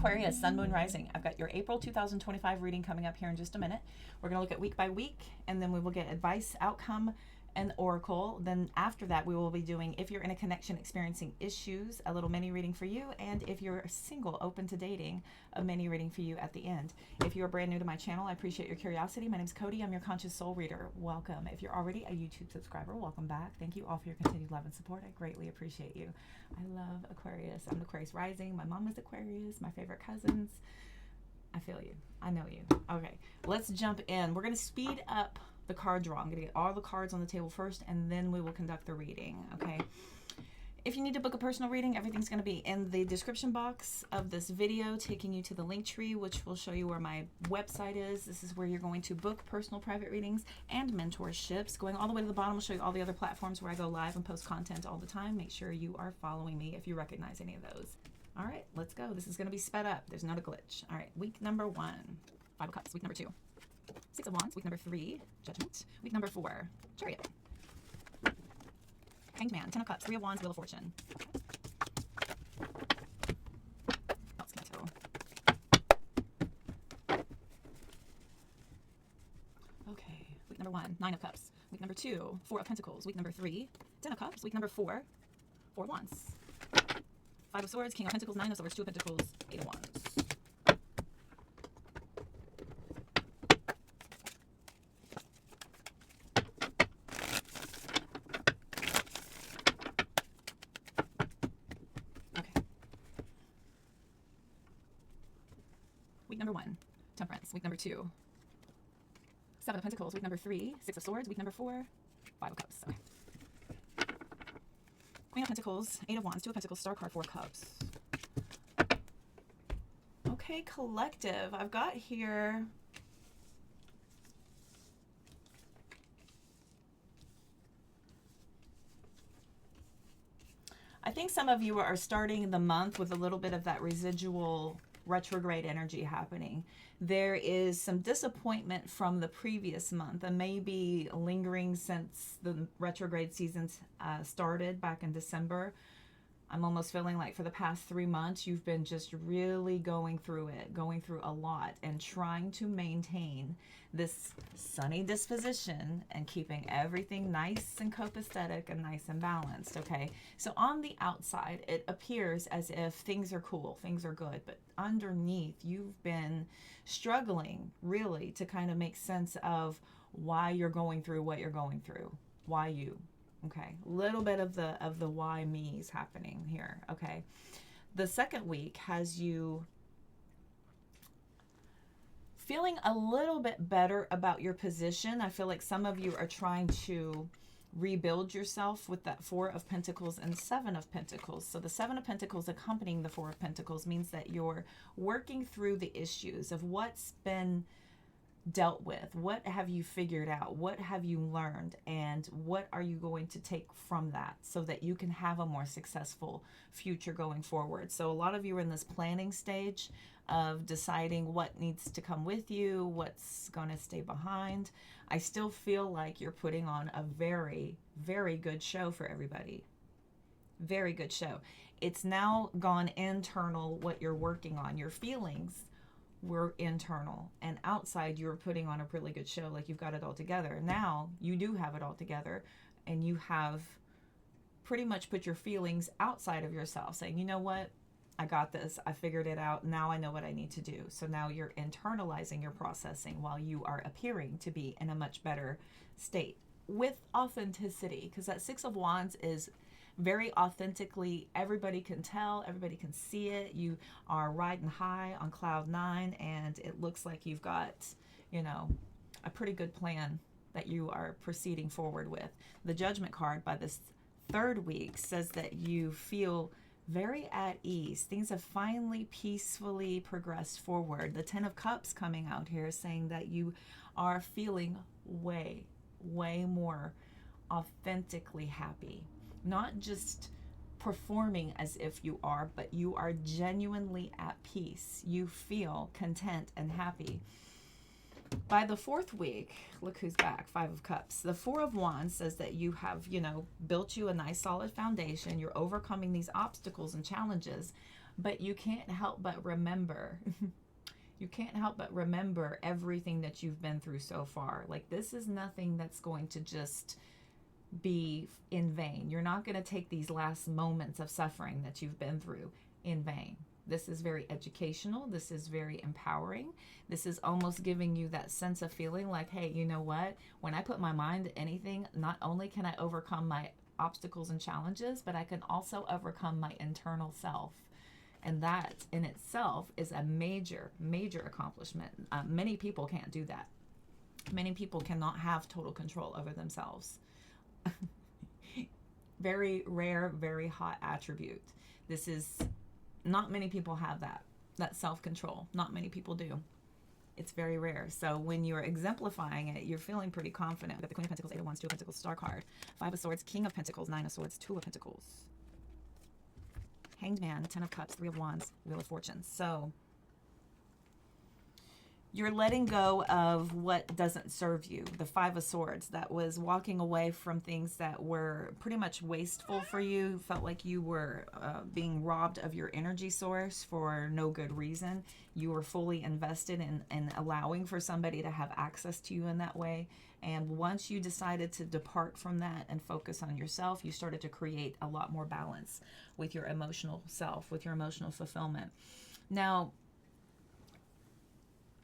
Aquarius, Sun, Moon, Rising. I've got your April 2025 reading coming up here in just a minute. We're going to look at week by week, and then we will get advice, outcome, and oracle. Then after that, we will be doing, if you're in a connection experiencing issues, a little mini reading for you, and if you're single, open to dating, a mini reading for you at the end. If you are brand new to my channel, I appreciate your curiosity. My name is Cody. I'm your conscious soul reader. Welcome. If you're already a YouTube subscriber, welcome back. Thank you all for your continued love and support. I greatly appreciate you. I love Aquarius. I'm Aquarius rising. My mom is Aquarius. My favorite cousins. I feel you. I know you. Okay, let's jump in. We're going to speed up the card draw. I'm going to get all the cards on the table first, and then we will conduct the reading. Okay. If you need to book a personal reading, everything's going to be in the description box of this video, taking you to the link tree, which will show you where my website is. This is where you're going to book personal private readings and mentorships. Going all the way to the bottom will show you all the other platforms where I go live and post content all the time. Make sure you are following me if you recognize any of those. All right, let's go. This is going to be sped up. There's not a glitch. All right, week number 1, 5 of Cups. Week number 2, 6 of Wands. Week number 3, Judgment. Week number 4, Chariot. Hanged Man, 10 of Cups, 3 of Wands, Wheel of Fortune. Okay, week number 1, 9 of Cups. Week number 2, 4 of Pentacles. Week number 3, 10 of Cups. Week number 4, 4 of Wands. 5 of Swords, King of Pentacles, 9 of Swords, 2 of Pentacles, 8 of Wands. Week number 1, Temperance. Week number 2, 7 of Pentacles. Week number 3, 6 of Swords. Week number 4, 5 of Cups. Okay. Queen of Pentacles, 8 of Wands, 2 of Pentacles, Star card, 4 of Cups. Okay, collective. I've got here I think some of you are starting the month with a little bit of that residual retrograde energy happening. There is some disappointment from the previous month and maybe lingering since the retrograde season started back in December. I'm almost feeling like for the past 3 months, you've been just really going through it, going through a lot and trying to maintain this sunny disposition and keeping everything nice and copacetic and nice and balanced, okay? So on the outside, it appears as if things are cool, things are good, but underneath, you've been struggling really to kind of make sense of why you're going through what you're going through, why you. Okay, a little bit of the why me's happening here. Okay, the second week has you feeling a little bit better about your position. I feel like some of you are trying to rebuild yourself with that 4 of Pentacles and 7 of Pentacles. So the 7 of Pentacles accompanying the 4 of Pentacles means that you're working through the issues of what's been dealt with. What have you figured out? What have you learned? And what are you going to take from that so that you can have a more successful future going forward? So a lot of you are in this planning stage of deciding what needs to come with you, what's going to stay behind. I still feel like you're putting on a very, very good show for everybody. Very good show. It's now gone internal what you're working on. Your feelings were internal, and outside you were putting on a really good show, like you've got it all together. Now you do have it all together, and you have pretty much put your feelings outside of yourself, saying, you know what, I got this, I figured it out, now I know what I need to do. So now you're internalizing your processing while you are appearing to be in a much better state with authenticity, because that 6 of Wands is very authentically, everybody can tell, everybody can see it. You are riding high on cloud 9, and it looks like you've got, you know, a pretty good plan that you are proceeding forward with. The Judgment card by this 3rd week says that you feel very at ease. Things have finally peacefully progressed forward. The 10 of Cups coming out here saying that you are feeling way, way more authentically happy. Not just performing as if you are, but you are genuinely at peace. You feel content and happy. By the 4th week, look who's back, 5 of Cups. The 4 of Wands says that you have, you know, built you a nice solid foundation. You're overcoming these obstacles and challenges, But you can't help but remember. You can't help but remember everything that you've been through so far. Like, this is nothing that's going to just be in vain. You're not going to take these last moments of suffering that you've been through in vain. This is very educational. This is very empowering. This is almost giving you that sense of feeling like, hey, you know what? When I put my mind to anything, not only can I overcome my obstacles and challenges, but I can also overcome my internal self. And that in itself is a major, major accomplishment. Many people can't do that. Many people cannot have total control over themselves. Very rare, very hot attribute. This is, not many people have that self-control. Not many people do. It's very rare. So when you're exemplifying it, you're feeling pretty confident. We've got the Queen of Pentacles, Eight of Wands, Two of Pentacles, Star card, Five of Swords, King of Pentacles, Nine of Swords, Two of Pentacles, Hanged Man, Ten of Cups, Three of Wands, Wheel of Fortune. So you're letting go of what doesn't serve you. The Five of Swords, that was walking away from things that were pretty much wasteful for you. Felt like you were being robbed of your energy source for no good reason. You were fully invested in allowing for somebody to have access to you in that way. And once you decided to depart from that and focus on yourself, you started to create a lot more balance with your emotional self, with your emotional fulfillment. Now,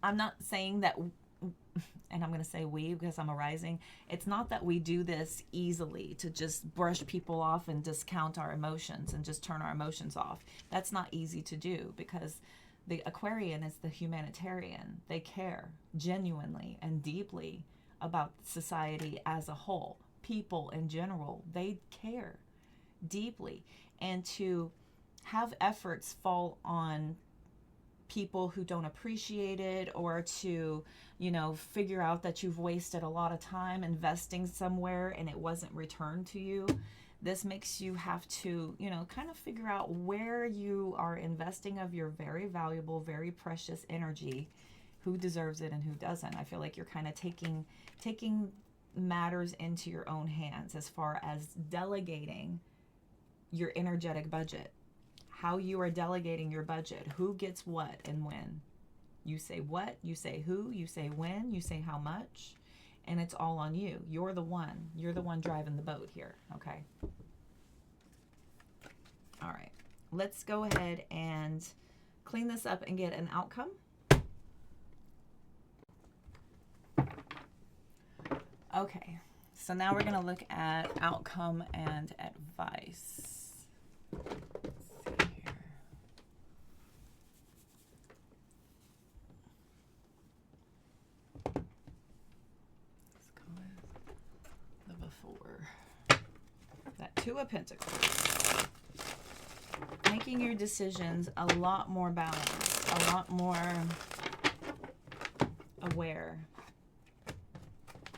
I'm not saying that, and I'm going to say we because I'm a rising, it's not that we do this easily to just brush people off and discount our emotions and just turn our emotions off. That's not easy to do because the Aquarian is the humanitarian. They care genuinely and deeply about society as a whole. People in general, they care deeply. And to have efforts fall on people who don't appreciate it, or to, figure out that you've wasted a lot of time investing somewhere and it wasn't returned to you. This makes you have to, kind of figure out where you are investing of your very valuable, very precious energy, who deserves it and who doesn't. I feel like you're kind of taking matters into your own hands as far as delegating your energetic budget. How you are delegating your budget, who gets what and when. You say what, you say who, you say when, you say how much, and it's all on you. You're the one driving the boat here, okay? All right, let's go ahead and clean this up and get an outcome. Okay, so now we're gonna look at outcome and advice. That Two of Pentacles. Making your decisions a lot more balanced, a lot more aware.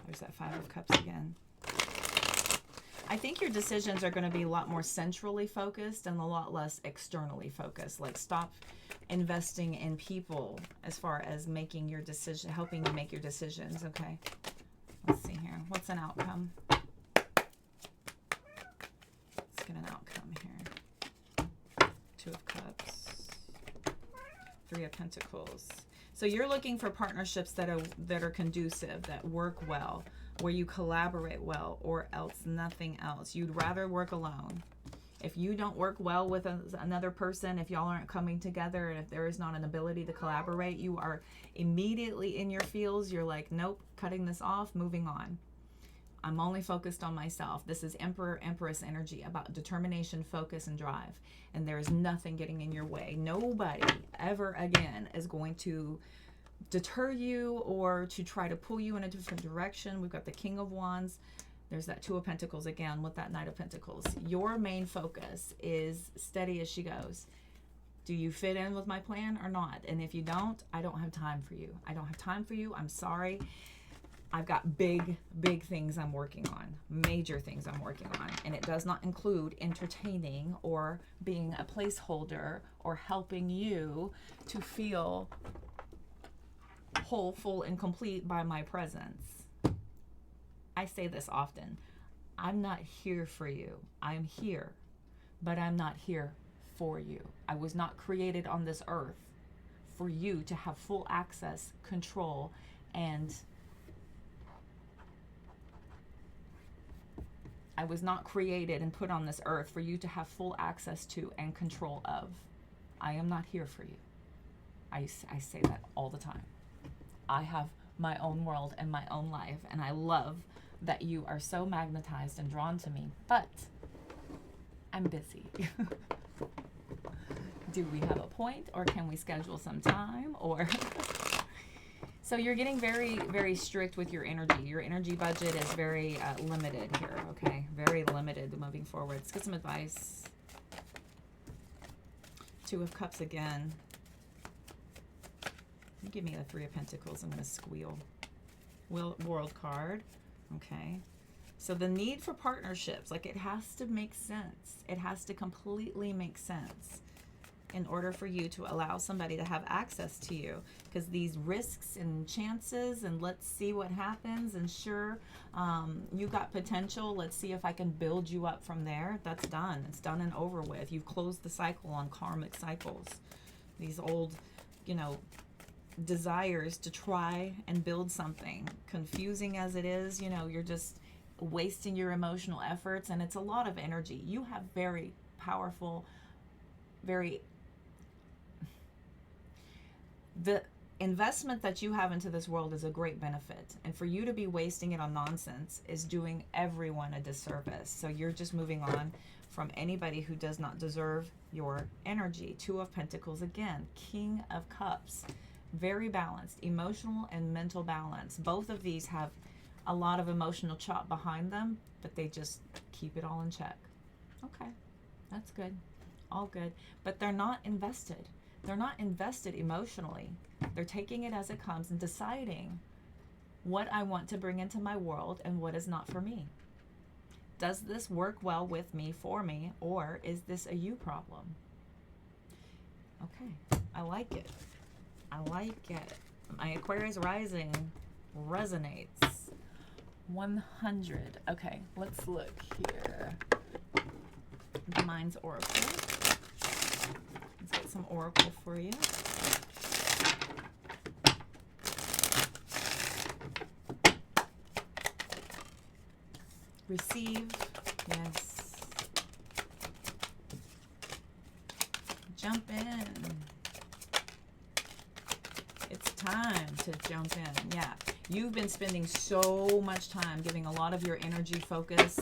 There's that Five of Cups again. I think your decisions are going to be a lot more centrally focused and a lot less externally focused. Like, stop investing in people as far as making your decision, helping you make your decisions. Okay, let's see here. What's an outcome? Get an outcome here. Two of Cups, Three of Pentacles. So you're looking for partnerships that are conducive, that work well, where you collaborate well, or else nothing else. You'd rather work alone. If you don't work well with another person, if y'all aren't coming together, and if there is not an ability to collaborate, you are immediately in your feels. You're like, nope, cutting this off, moving on. I'm only focused on myself. This is Emperor, Empress energy, about determination, focus, and drive. And there is nothing getting in your way. Nobody ever again is going to deter you or to try to pull you in a different direction. We've got the King of Wands. There's that Two of Pentacles again with that Knight of Pentacles. Your main focus is steady as she goes. Do you fit in with my plan or not? And if you don't, I don't have time for you. I don't have time for you. I'm sorry. I've got big things I'm working on, major things I'm working on, and it does not include entertaining or being a placeholder or helping you to feel whole, full, and complete by my presence. I say this often. I'm not here for you. I'm here, but I'm not here for you. I was not created on this earth for you to have full access, control, and I was not created and put on this earth for you to have full access to and control of. I am not here for you. I say that all the time. I have my own world and my own life, and I love that you are so magnetized and drawn to me, but I'm busy. Do we have a point, or can we schedule some time, or... So you're getting very, very strict with your energy. Your energy budget is very limited here, okay? Very limited moving forward. Let's get some advice. Two of Cups again. Give me the Three of Pentacles. I'm going to squeal. World card. Okay. So the need for partnerships, like it has to make sense. It has to completely make sense in order for you to allow somebody to have access to you, because these risks and chances and let's see what happens, and sure, you got potential, let's see if I can build you up from there. That's done. It's done and over with. You've closed the cycle on karmic cycles. These old, you know, desires to try and build something, confusing as it is, you know, you're just wasting your emotional efforts, and it's a lot of energy. You have very powerful, the investment that you have into this world is a great benefit, and for you to be wasting it on nonsense is doing everyone a disservice. So you're just moving on from anybody who does not deserve your energy. Two of Pentacles again, King of Cups, very balanced, emotional and mental balance. Both of these have a lot of emotional chop behind them, but they just keep it all in check. Okay, that's good, all good, but they're not invested. They're not invested emotionally. They're taking it as it comes and deciding what I want to bring into my world and what is not for me. Does this work well with me, for me, or is this a you problem? Okay, I like it. I like it. My Aquarius rising resonates. 100. Okay, let's look here. The Mind's Oracle. Let's get some oracle for you. Receive. Yes. Jump in. It's time to jump in. Yeah. You've been spending so much time giving a lot of your energy, focus,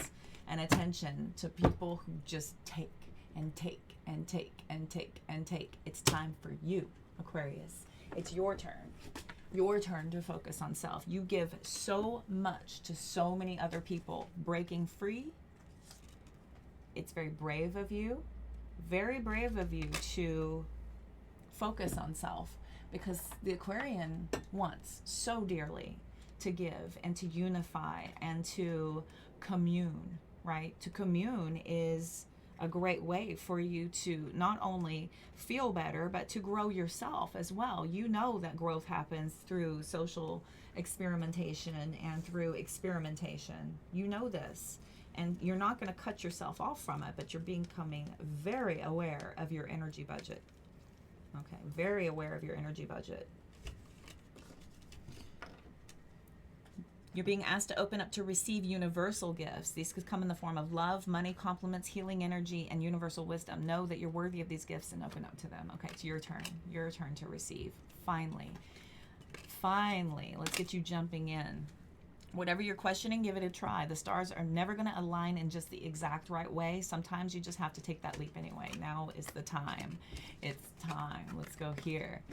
and attention to people who just take and take and take and take and take. It's time for you, Aquarius. It's your turn. Your turn to focus on self. You give so much to so many other people. Breaking free. It's very brave of you. Very brave of you to focus on self, because the Aquarian wants so dearly to give and to unify and to commune, right? To commune is a great way for you to not only feel better, but to grow yourself as well. You know that growth happens through social experimentation and through experimentation. You know this, and you're not going to cut yourself off from it, but you're becoming very aware of your energy budget. Okay, very aware of your energy budget. You're being asked to open up to receive universal gifts. These could come in the form of love, money, compliments, healing energy, and universal wisdom. Know that you're worthy of these gifts and open up to them. Okay, it's your turn. Your turn to receive. Finally. Finally. Let's get you jumping in. Whatever you're questioning, give it a try. The stars are never going to align in just the exact right way. Sometimes you just have to take that leap anyway. Now is the time. It's time. Let's go here.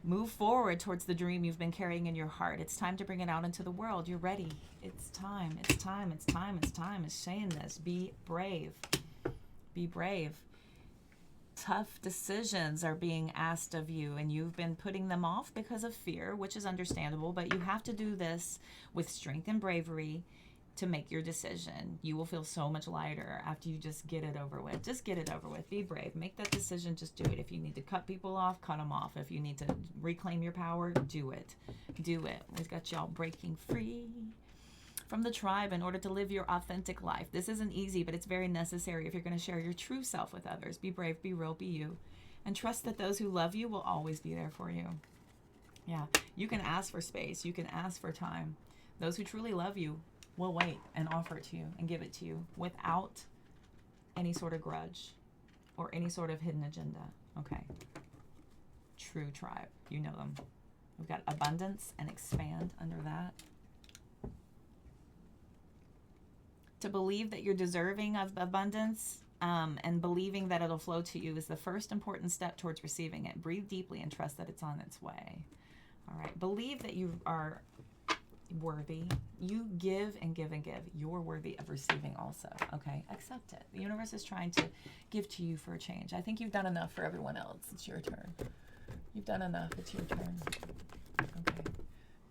Move forward towards the dream you've been carrying in your heart. It's time to bring it out into the world. You're ready. It's time. It's time. It's time. It's time. It's saying this. Be brave. Be brave. Tough decisions are being asked of you, and you've been putting them off because of fear, which is understandable, but you have to do this with strength and bravery to make your decision. You will feel so much lighter after you just get it over with. Just get it over with. Be brave. Make that decision. Just do it. If you need to cut people off, cut them off. If you need to reclaim your power, do it. Do it. We've got y'all breaking free. from the tribe in order to live your authentic life. This isn't easy, but it's very necessary if you're going to share your true self with others. Be brave, be real, be you. And trust that those who love you will always be there for you. Yeah, you can ask for space. You can ask for time. Those who truly love you will wait and offer it to you and give it to you without any sort of grudge or any sort of hidden agenda. Okay. True tribe. You know them. We've got abundance and expand under that. To believe that you're deserving of abundance and believing that it'll flow to you is the first important step towards receiving it. Breathe deeply and trust that it's on its way. All right. Believe that you are worthy. You give and give and give. You're worthy of receiving also. Okay. Accept it. The universe is trying to give to you for a change. I think you've done enough for everyone else. It's your turn. You've done enough. It's your turn. Okay.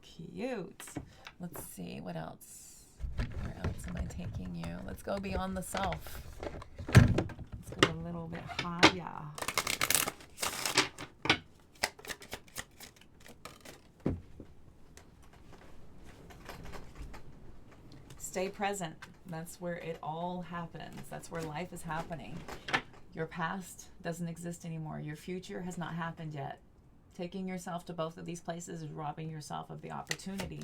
Cute. Let's see. What else? Where else am I taking you? Let's go beyond the self. Let's go a little bit higher. Stay present. That's where it all happens. That's where life is happening. Your past doesn't exist anymore. Your future has not happened yet. Taking yourself to both of these places is robbing yourself of the opportunity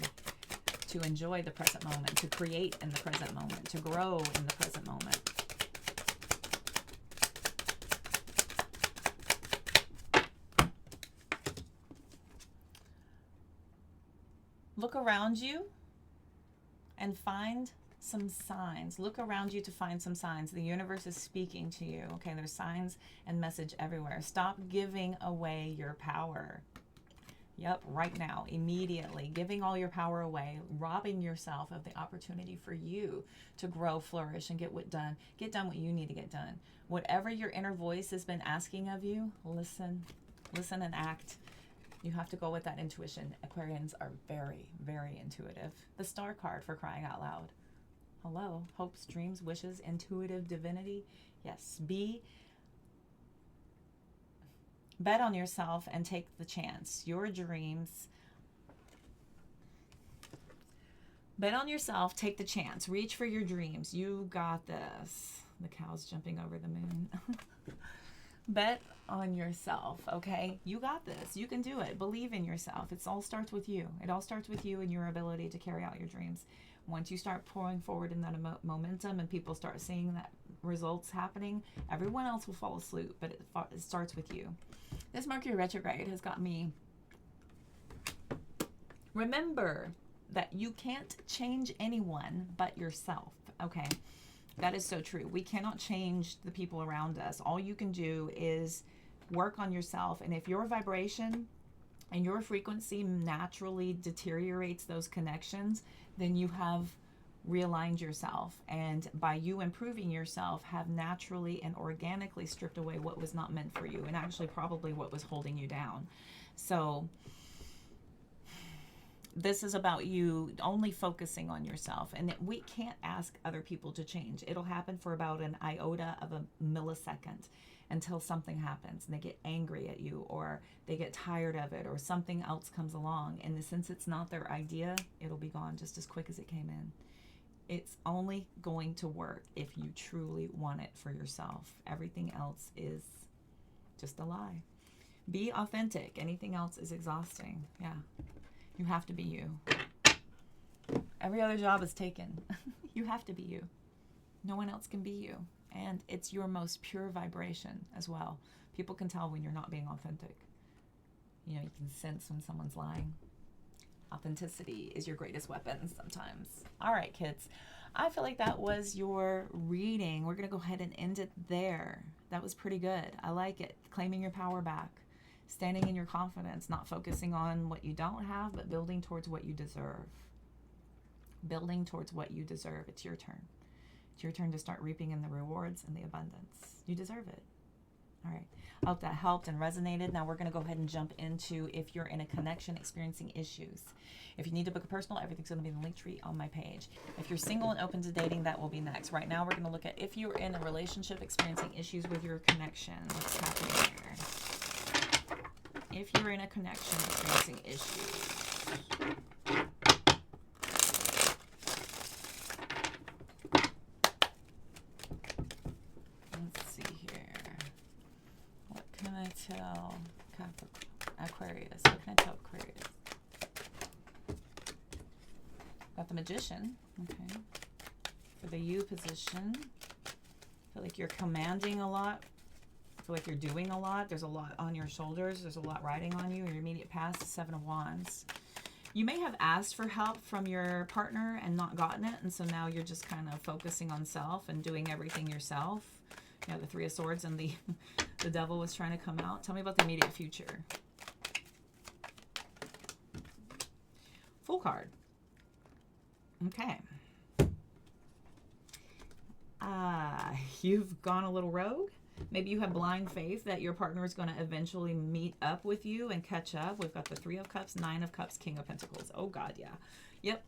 to enjoy the present moment, to create in the present moment, to grow in the present moment. Look around you and find some signs. Look around you to find some signs. The universe is speaking to you. Okay, there's signs and message everywhere. Stop giving away your power. Yep, right now, immediately, giving all your power away, robbing yourself of the opportunity for you to grow, flourish, and get done what you need to get done. Whatever your inner voice has been asking of you, listen and act. You have to go with that intuition. Aquarians are very, very intuitive. The star card, for crying out loud. Hello, hopes, dreams, wishes, intuitive divinity. Yes, bet on yourself and take the chance. Your dreams. Bet on yourself, take the chance. Reach for your dreams. You got this. The cow's jumping over the moon. Bet on yourself, okay? You got this. You can do it. Believe in yourself. It all starts with you. It all starts with you and your ability to carry out your dreams. Once you start pouring forward in that momentum and people start seeing that results happening, everyone else will follow suit, but it starts with you. This Mercury retrograde has got me. Remember that you can't change anyone but yourself, okay? That is so true. We cannot change the people around us. All you can do is work on yourself. And if your vibration and your frequency naturally deteriorates those connections, then you have realigned yourself. And by you improving yourself, have naturally and organically stripped away what was not meant for you and actually probably what was holding you down. So this is about you only focusing on yourself, and we can't ask other people to change. It'll happen for about an iota of a millisecond until something happens and they get angry at you or they get tired of it or something else comes along. And since it's not their idea, it'll be gone just as quick as it came in. It's only going to work if you truly want it for yourself. Everything else is just a lie. Be authentic. Anything else is exhausting. Yeah. You have to be you. Every other job is taken. You have to be you. No one else can be you. And it's your most pure vibration as well. People can tell when you're not being authentic. You know, you can sense when someone's lying. Authenticity is your greatest weapon sometimes. All right, kids. I feel like that was your reading. We're going to go ahead and end it there. That was pretty good. I like it. Claiming your power back. Standing in your confidence, not focusing on what you don't have, but building towards what you deserve. Building towards what you deserve. It's your turn. It's your turn to start reaping in the rewards and the abundance. You deserve it. All right. I hope that helped and resonated. Now we're going to go ahead and jump into if you're in a connection experiencing issues. If you need to book a personal, everything's going to be in the link tree on my page. If you're single and open to dating, that will be next. Right now we're going to look at if you're in a relationship experiencing issues with your connection. What's happening here? If you're in a connection experiencing issues. Aquarius? What can I tell Aquarius? Got the Magician. Okay. For the you position, I feel like you're commanding a lot. I feel like you're doing a lot. There's a lot on your shoulders. There's a lot riding on you. Your immediate past, the Seven of Wands. You may have asked for help from your partner and not gotten it, and so now you're just kind of focusing on self and doing everything yourself. You know, the Three of Swords and the Devil was trying to come out. Tell me about the immediate future. Full card. Okay. You've gone a little rogue. Maybe you have blind faith that your partner is going to eventually meet up with you and catch up. We've got the Three of Cups, Nine of Cups, King of Pentacles. Oh, God, yeah. Yep.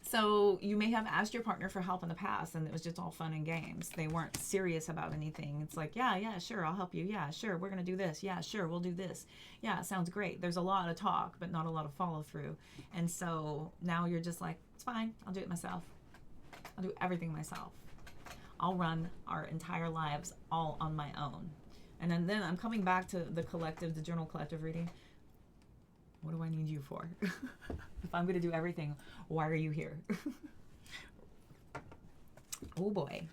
So you may have asked your partner for help in the past, and it was just all fun and games. They weren't serious about anything. It's like, yeah, sure, I'll help you. Yeah, sure, we're going to do this. Yeah, sure, we'll do this. Yeah, it sounds great. There's a lot of talk, but not a lot of follow through. And so now you're just like, it's fine. I'll do it myself. I'll do everything myself. I'll run our entire lives all on my own. And then I'm coming back to the collective, the journal collective reading. What do I need you for? If I'm going to do everything, why are you here? Oh boy.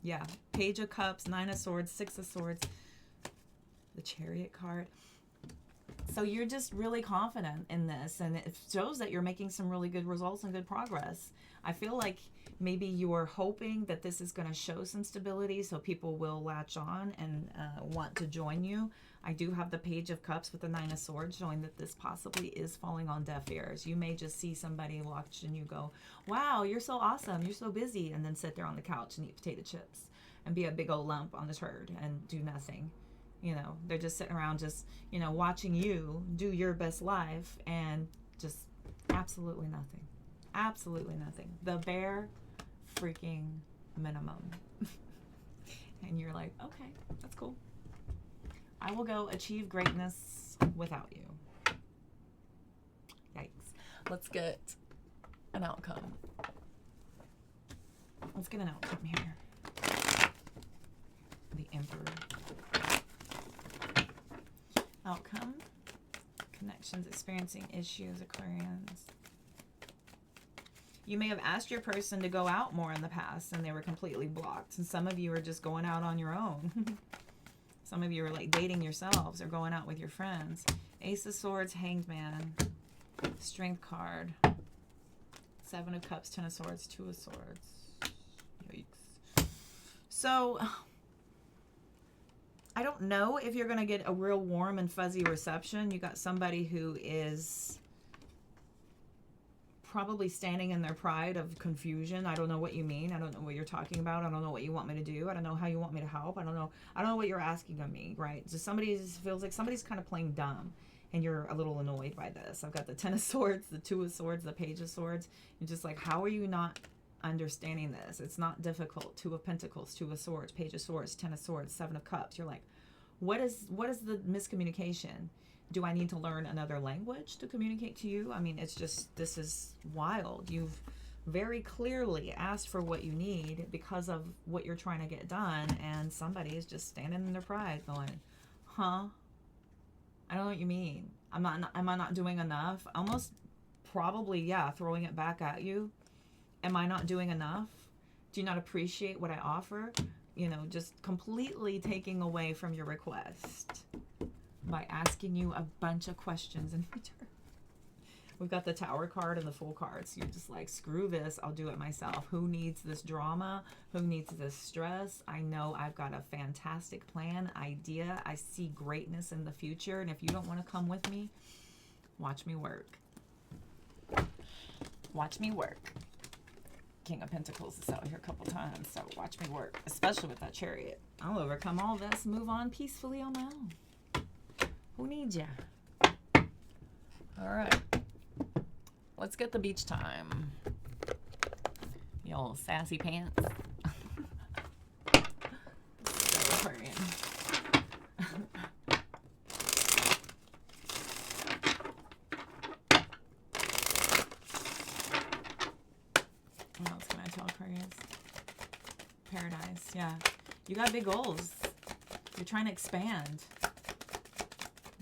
Yeah. Page of Cups, Nine of Swords, Six of Swords, the Chariot card. So you're just really confident in this, and it shows that you're making some really good results and good progress. I feel like maybe you are hoping that this is going to show some stability so people will latch on and want to join you. I do have the Page of Cups with the Nine of Swords showing that this possibly is falling on deaf ears. You may just see somebody watch and you go, wow, you're so awesome, you're so busy, and then sit there on the couch and eat potato chips and be a big old lump on the turd and do nothing. You know, they're just sitting around just, you know, watching you do your best life and just absolutely nothing. Absolutely nothing. The bare freaking minimum. And you're like, okay, that's cool. I will go achieve greatness without you. Yikes. Let's get an outcome. Let's get an outcome here. The Emperor. Outcome. Connections, experiencing issues, Aquarians. You may have asked your person to go out more in the past and they were completely blocked. And some of you are just going out on your own. Some of you are like dating yourselves or going out with your friends. Ace of Swords, Hanged Man, Strength card, Seven of Cups, Ten of Swords, Two of Swords. Yikes. So I don't know if you're going to get a real warm and fuzzy reception. You got somebody who is probably standing in their pride of confusion. I don't know what you mean. I don't know what you're talking about. I don't know what you want me to do. I don't know how you want me to help. I don't know what you're asking of me, right? So somebody just feels like somebody's kind of playing dumb and you're a little annoyed by this. I've got the Ten of Swords, the Two of Swords, the Page of Swords. You're just like, how are you not understanding this? It's not difficult. Two of Pentacles, Two of Swords, Page of Swords, Ten of Swords, Seven of Cups. You're like, what is the miscommunication? Do I need to learn another language to communicate to you? I mean, it's just, this is wild. You've very clearly asked for what you need because of what you're trying to get done, and somebody is just standing in their pride going, huh? I don't know what you mean. Am I not doing enough? Almost probably, yeah, throwing it back at you. Am I not doing enough? Do you not appreciate what I offer? You know, just completely taking away from your request by asking you a bunch of questions in return. We've got the Tower card and the Fool card. So you're just like, screw this, I'll do it myself. Who needs this drama? Who needs this stress? I know I've got a fantastic plan, idea. I see greatness in the future. And if you don't want to come with me, watch me work. Watch me work. King of Pentacles is out here a couple times, so watch me work, especially with that Chariot. I'll overcome all this, move on peacefully on my own. Who needs ya? All right. Let's get the beach time. Y'all sassy pants. So Aquarian. What else can I tell Aquarius? Paradise, yeah. You got big goals. You're trying to expand.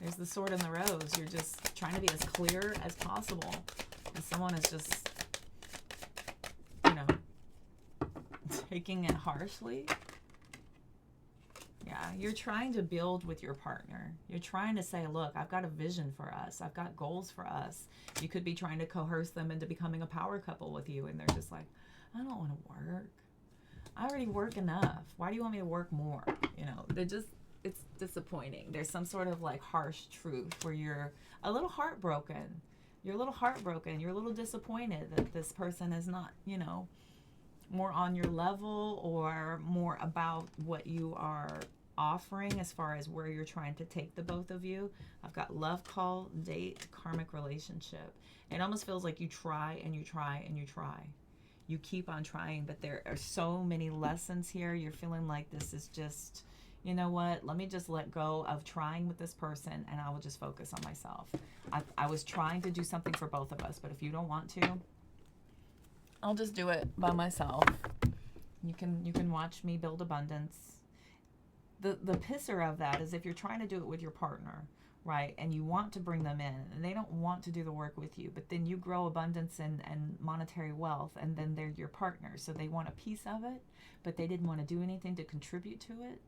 There's the sword and the rose. You're just trying to be as clear as possible. And someone is just, you know, taking it harshly. Yeah, you're trying to build with your partner. You're trying to say, look, I've got a vision for us. I've got goals for us. You could be trying to coerce them into becoming a power couple with you. And they're just like, I don't want to work. I already work enough. Why do you want me to work more? You know, they're just, it's disappointing. There's some sort of like harsh truth where you're a little heartbroken. You're a little heartbroken. You're a little disappointed that this person is not, you know, more on your level or more about what you are offering as far as where you're trying to take the both of you. I've got love, call, date, karmic relationship. It almost feels like you try and you try and you try. You keep on trying, but there are so many lessons here. You're feeling like this is just, you know what, let me just let go of trying with this person and I will just focus on myself. I was trying to do something for both of us, but if you don't want to, I'll just do it by myself. You can watch me build abundance. The pisser of that is if you're trying to do it with your partner, right, and you want to bring them in, and they don't want to do the work with you, but then you grow abundance and monetary wealth, and then they're your partner, so they want a piece of it, but they didn't want to do anything to contribute to it.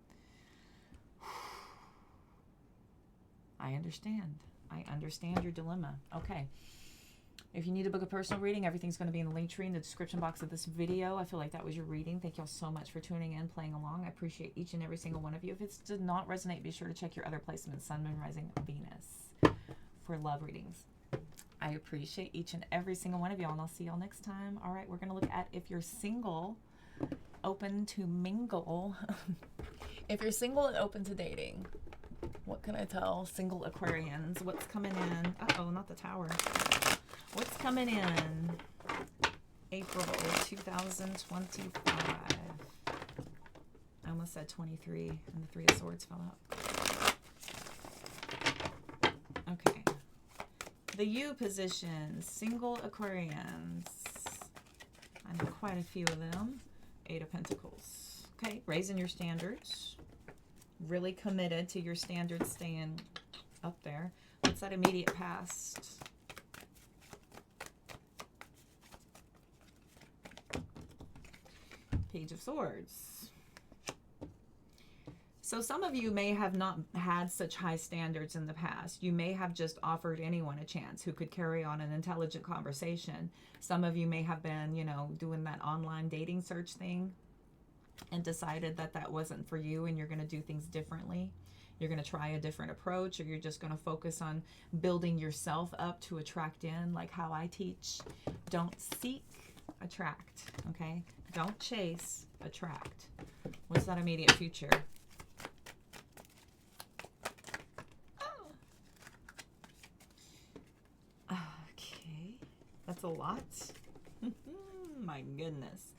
I understand. I understand your dilemma. Okay. If you need to book a personal reading, everything's going to be in the link tree in the description box of this video. I feel like that was your reading. Thank y'all so much for tuning in, playing along. I appreciate each and every single one of you. If it did not resonate, be sure to check your other placements, Sun, Moon, Rising, Venus, for love readings. I appreciate each and every single one of y'all, and I'll see y'all next time. All right, we're going to look at if you're single, open to mingle. If you're single and open to dating, what can I tell single Aquarians? What's coming in? Uh-oh, not the Tower. What's coming in April 2025? I almost said 23 and the Three of Swords fell out. Okay. The U position, single Aquarians. I know quite a few of them. Eight of Pentacles. Okay, raising your standards. Really committed to your standards staying up there. What's that immediate past? Page of Swords. So some of you may have not had such high standards in the past. You may have just offered anyone a chance who could carry on an intelligent conversation. Some of you may have been, you know, doing that online dating search thing and decided that that wasn't for you and you're going to do things differently. You're going to try a different approach, or you're just going to focus on building yourself up to attract in, like how I teach. Don't seek, attract, okay? Don't chase, attract. What's that immediate future? Okay, that's a lot. My goodness.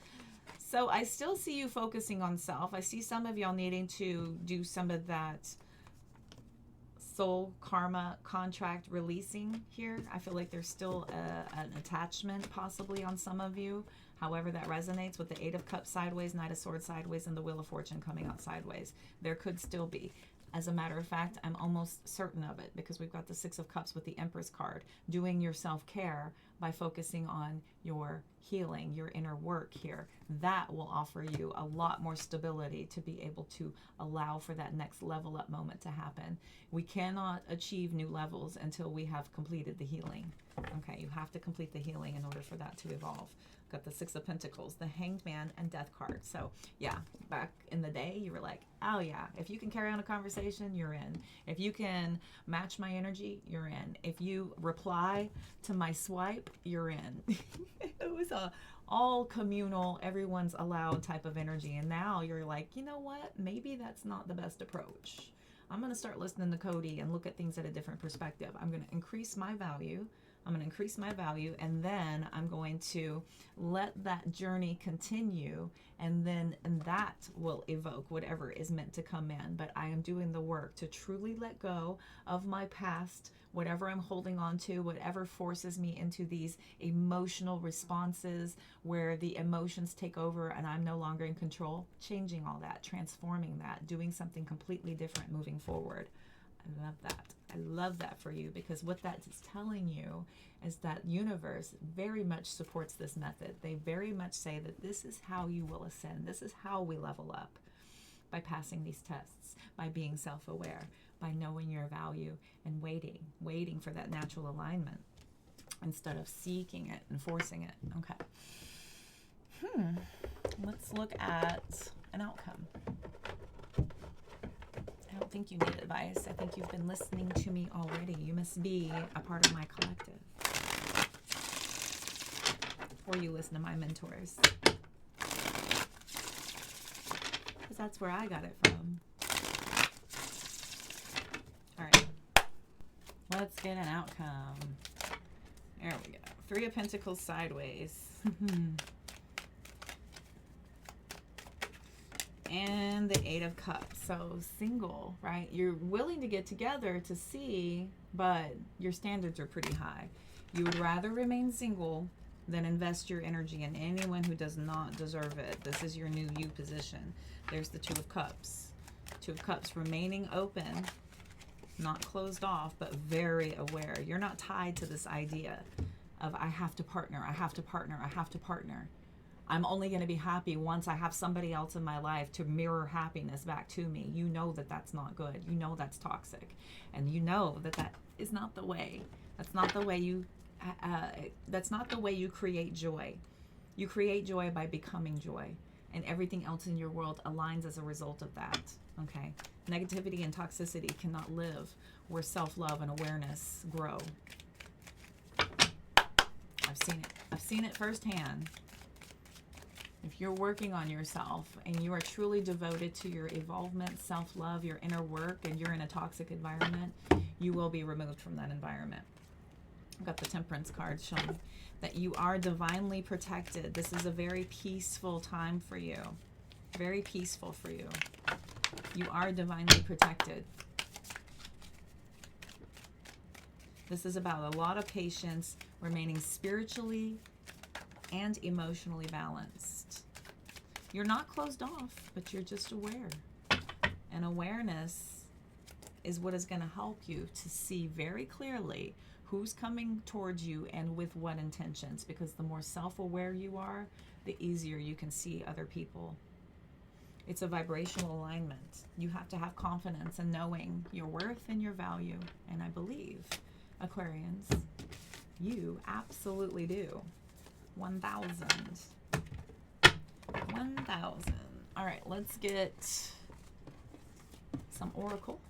So I still see you focusing on self. I see some of y'all needing to do some of that soul karma contract releasing here. I feel like there's still an attachment possibly on some of you. However that resonates with the Eight of Cups sideways, Knight of Swords sideways, and the Wheel of Fortune coming out sideways. There could still be. As a matter of fact, I'm almost certain of it because we've got the Six of Cups with the Empress card. Doing your self-care by focusing on your healing, your inner work here. That will offer you a lot more stability to be able to allow for that next level up moment to happen. We cannot achieve new levels until we have completed the healing. Okay, you have to complete the healing in order for that to evolve. Got the Six of Pentacles, the Hanged Man, and Death card. So yeah, back in the day, you were like, oh yeah, if you can carry on a conversation, you're in. If you can match my energy, you're in. If you reply to my swipe, you're in. It was a all communal, everyone's allowed type of energy. And now you're like, you know what? Maybe that's not the best approach. I'm going to start listening to Cody and look at things at a different perspective. I'm going to increase my value. I'm going to increase my value, and then I'm going to let that journey continue, and that will evoke whatever is meant to come in. But I am doing the work to truly let go of my past, whatever I'm holding on to, whatever forces me into these emotional responses where the emotions take over and I'm no longer in control, changing all that, transforming that, doing something completely different moving forward. I love that. I love that for you, because what that's telling you is that universe very much supports this method. They very much say that this is how you will ascend. This is how we level up, by passing these tests, by being self-aware, by knowing your value and waiting for that natural alignment instead of seeking it and forcing it. Okay. Let's look at an outcome. I don't think you need advice. I think you've been listening to me already. You must be a part of my collective. Or you listen to my mentors. Because that's where I got it from. All right. Let's get an outcome. There we go. 3 of Pentacles sideways. And the 8 of Cups. So single, right? You're willing to get together to see, but your standards are pretty high. You would rather remain single than invest your energy in anyone who does not deserve it. This is your new you position. There's the 2 of Cups. 2 of Cups, remaining open, not closed off, but very aware. You're not tied to this idea of I have to partner, I have to partner, I have to partner. I'm only going to be happy once I have somebody else in my life to mirror happiness back to me. You know that that's not good. You know that's toxic. And you know that that is not the way. That's not the way you create joy. You create joy by becoming joy. And everything else in your world aligns as a result of that. Okay? Negativity and toxicity cannot live where self-love and awareness grow. I've seen it. I've seen it firsthand. If you're working on yourself and you are truly devoted to your evolvement, self-love, your inner work, and you're in a toxic environment, you will be removed from that environment. I've got the Temperance card showing that you are divinely protected. This is a very peaceful time for you. Very peaceful for you. You are divinely protected. This is about a lot of patience, remaining spiritually and emotionally balanced. You're not closed off, but you're just aware. And awareness is what is going to help you to see very clearly who's coming towards you and with what intentions, because the more self-aware you are, the easier you can see other people. It's a vibrational alignment. You have to have confidence in knowing your worth and your value. And I believe, Aquarians, you absolutely do. 1,000. 1,000. All right, let's get some oracle.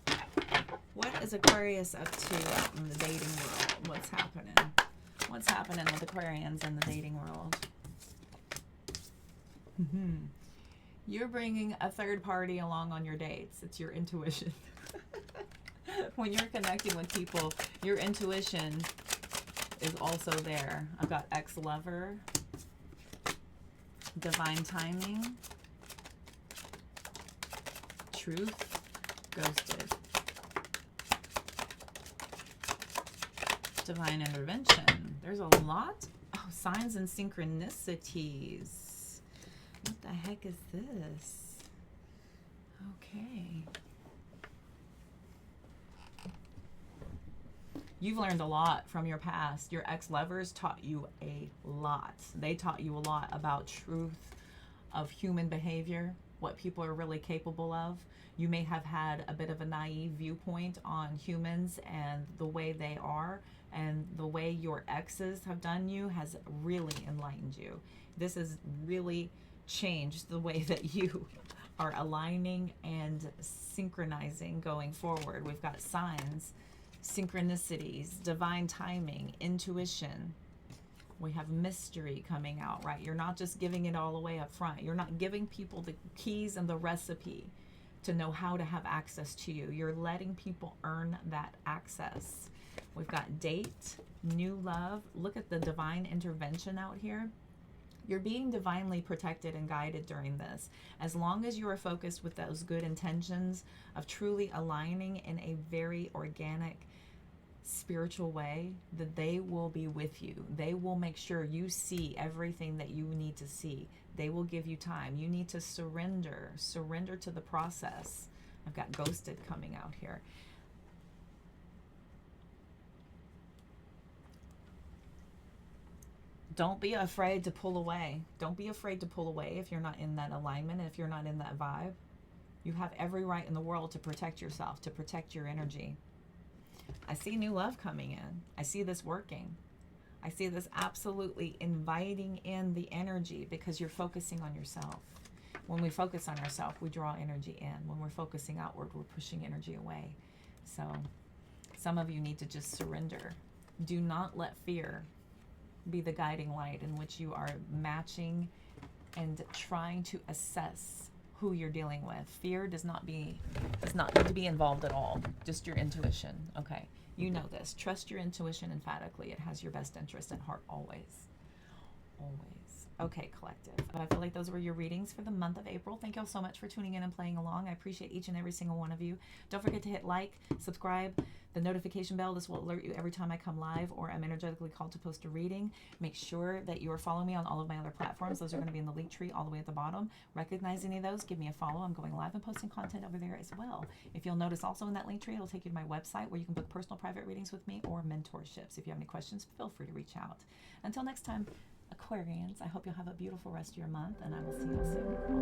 What is Aquarius up to out in the dating world? What's happening? What's happening with Aquarians in the dating world? You're bringing a third party along on your dates. It's your intuition. When you're connecting with people, your intuition is also there. I've got ex-lover, divine timing, truth, ghosted, divine intervention. There's a lot. Oh, signs and synchronicities. What the heck is this? Okay. You've learned a lot from your past. Your ex-lovers taught you a lot. They taught you a lot about truth of human behavior, what people are really capable of. You may have had a bit of a naive viewpoint on humans and the way they are, and the way your exes have done you has really enlightened you. This has really changed the way that you are aligning and synchronizing going forward. We've got signs, synchronicities, divine timing, intuition. We have mystery coming out, right? You're not just giving it all away up front. You're not giving people the keys and the recipe to know how to have access to you. You're letting people earn that access. We've got date, new love. Look at the divine intervention out here. You're being divinely protected and guided during this. As long as you are focused with those good intentions of truly aligning in a very organic, spiritual way, that they will be with you. They will make sure you see everything that you need to see. They will give you time. You need to surrender to the process. I've got ghosted coming out here. Don't be afraid to pull away. Don't be afraid to pull away if you're not in that alignment, if you're not in that vibe. You have every right in the world to protect yourself, to protect your energy. I see new love coming in. I see this working. I see this absolutely inviting in the energy because you're focusing on yourself. When we focus on ourselves, we draw energy in. When we're focusing outward, we're pushing energy away. So some of you need to just surrender. Do not let fear be the guiding light in which you are matching and trying to assess who you're dealing with. Fear does not need to be involved at all. Just your intuition. Okay, you know this. Trust your intuition emphatically. It has your best interest at heart always. Always. Okay, collective. I feel like those were your readings for the month of April. Thank you all so much for tuning in and playing along. I appreciate each and every single one of you. Don't forget to hit like, subscribe, the notification bell. This will alert you every time I come live or I'm energetically called to post a reading. Make sure that you are following me on all of my other platforms. Those are going to be in the link tree all the way at the bottom. Recognize any of those, give me a follow. I'm going live and posting content over there as well. If you'll notice also in that link tree, it'll take you to my website where you can book personal private readings with me or mentorships. If you have any questions, feel free to reach out. Until next time, Aquarians, I hope you'll have a beautiful rest of your month, and I will see you all soon.